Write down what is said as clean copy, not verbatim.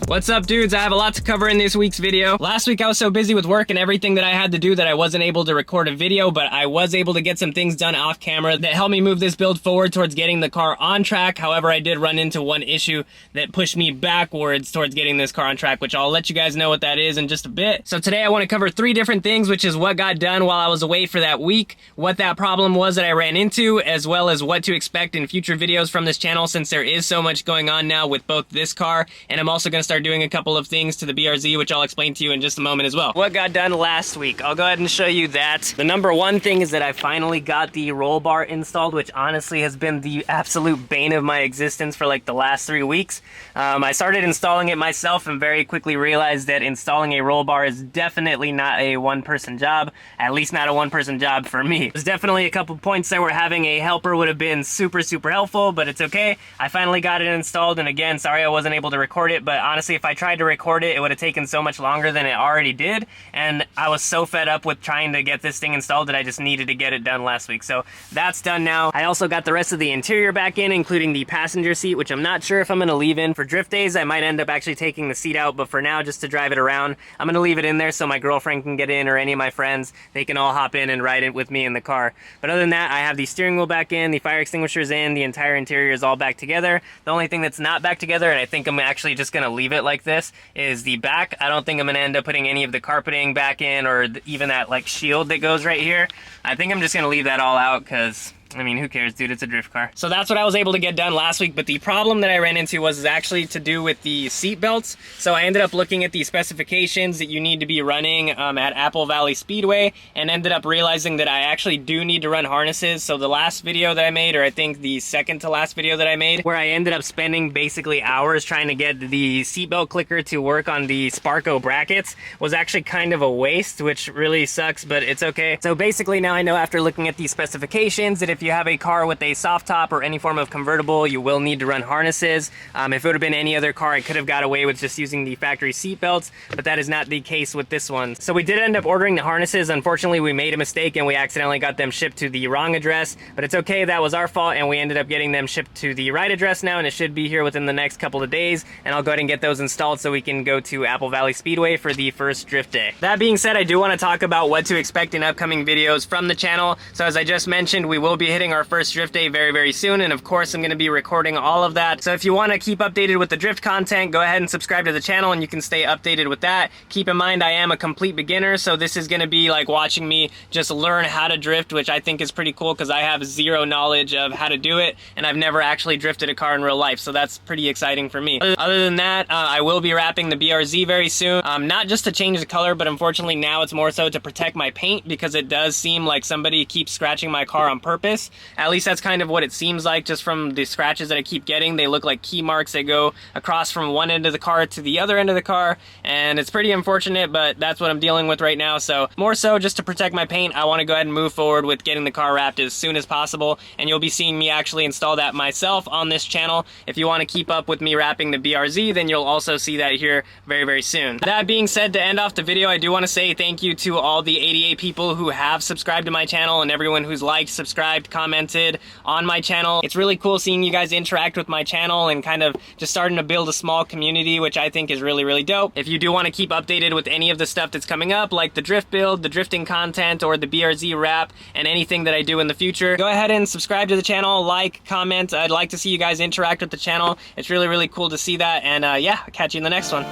What's up, dudes? I have a lot to cover in this week's video. Last week I was so busy with work and everything that I had to do that I wasn't able to record a video, but I was able to get some things done off camera that helped me move this build forward towards getting the car on track. However, I did run into one issue that pushed me backwards towards getting this car on track, which I'll let you guys know what that is in just a bit. So today I want to cover 3 different things, which is what got done while I was away for that week, what that problem was that I ran into, as well as what to expect in future videos from this channel, since there is so much going on now with both this car, and I'm also going to start doing a couple of things to the BRZ, which I'll explain to you in just a moment as well. What got done last week? I'll go ahead and show you that. The number one thing is that I finally got the roll bar installed, which honestly has been the absolute bane of my existence for like the last 3 weeks. I started installing it myself and very quickly realized that installing a roll bar is definitely not a one-person job, at least not a one-person job for me. There's definitely a couple points there where having a helper would have been super helpful, but it's okay. I finally got it installed, and again, sorry I wasn't able to record it, but honestly, if I tried to record it, it would have taken so much longer than it already did, and I was so fed up with trying to get this thing installed that I just needed to get it done last week. So that's done now. I also got the rest of the interior back in, including the passenger seat, which I'm not sure if I'm going to leave in for drift days. I might end up actually taking the seat out, but for now, just to drive it around, I'm going to leave it in there so my girlfriend can get in, or any of my friends, they can all hop in and ride it with me in the car. But other than that, I have the steering wheel back in, the fire extinguishers in, the entire interior is all back together. The only thing that's not back together, and I think I'm actually just going to leave it like this, is the back. I don't think I'm going to end up putting any of the carpeting back in, or even that like shield that goes right here. I think I'm just going to leave that all out because, I mean, who cares, dude? It's a drift car. So that's what I was able to get done last week, but the problem that I ran into was actually to do with the seat belts. So I ended up looking at the specifications that you need to be running at Apple Valley Speedway, and ended up realizing that I actually do need to run harnesses. So the last video that I made, or I think the second to last video that I made, where I ended up spending basically hours trying to get the seatbelt clicker to work on the Sparco brackets, was actually kind of a waste, which really sucks, but it's okay. So basically now I know, after looking at these specifications, that if you have a car with a soft top or any form of convertible, you will need to run harnesses. If it would have been any other car, I could have got away with just using the factory seat belts, but that is not the case with this one. So we did end up ordering the harnesses. Unfortunately, we made a mistake and we accidentally got them shipped to the wrong address, but it's okay, that was our fault, and we ended up getting them shipped to the right address now, and it should be here within the next couple of days, and I'll go ahead and get those installed so we can go to Apple Valley Speedway for the first drift day. That being said, I do want to talk about what to expect in upcoming videos from the channel. So as I just mentioned, we will be hitting our first drift day very soon, and of course I'm going to be recording all of that. So if you want to keep updated with the drift content, go ahead and subscribe to the channel and you can stay updated with that. Keep in mind, I am a complete beginner, so this is going to be like watching me just learn how to drift, which I think is pretty cool because I have zero knowledge of how to do it, and I've never actually drifted a car in real life, so that's pretty exciting for me. Other than that, I will be wrapping the BRZ very soon, not just to change the color, but unfortunately now it's more so to protect my paint, because it does seem like somebody keeps scratching my car on purpose. At least that's kind of what it seems like just from the scratches that I keep getting. They look like key marks that go across from one end of the car to the other end of the car, and it's pretty unfortunate, but that's what I'm dealing with right now. So more so just to protect my paint, I want to go ahead and move forward with getting the car wrapped as soon as possible, and you'll be seeing me actually install that myself on this channel. If you want to keep up with me wrapping the BRZ, then you'll also see that here very soon. That being said, to end off the video, I do want to say thank you to all the 88 people who have subscribed to my channel, and everyone who's liked, subscribed, commented on my channel. It's really cool seeing you guys interact with my channel and kind of just starting to build a small community, which I think is really dope. If you do want to keep updated with any of the stuff that's coming up, like the drift build, the drifting content, or the BRZ wrap, and anything that I do in the future, go ahead and subscribe to the channel, like, comment. I'd like to see you guys interact with the channel. It's really cool to see that, and yeah, I'll catch you in the next one.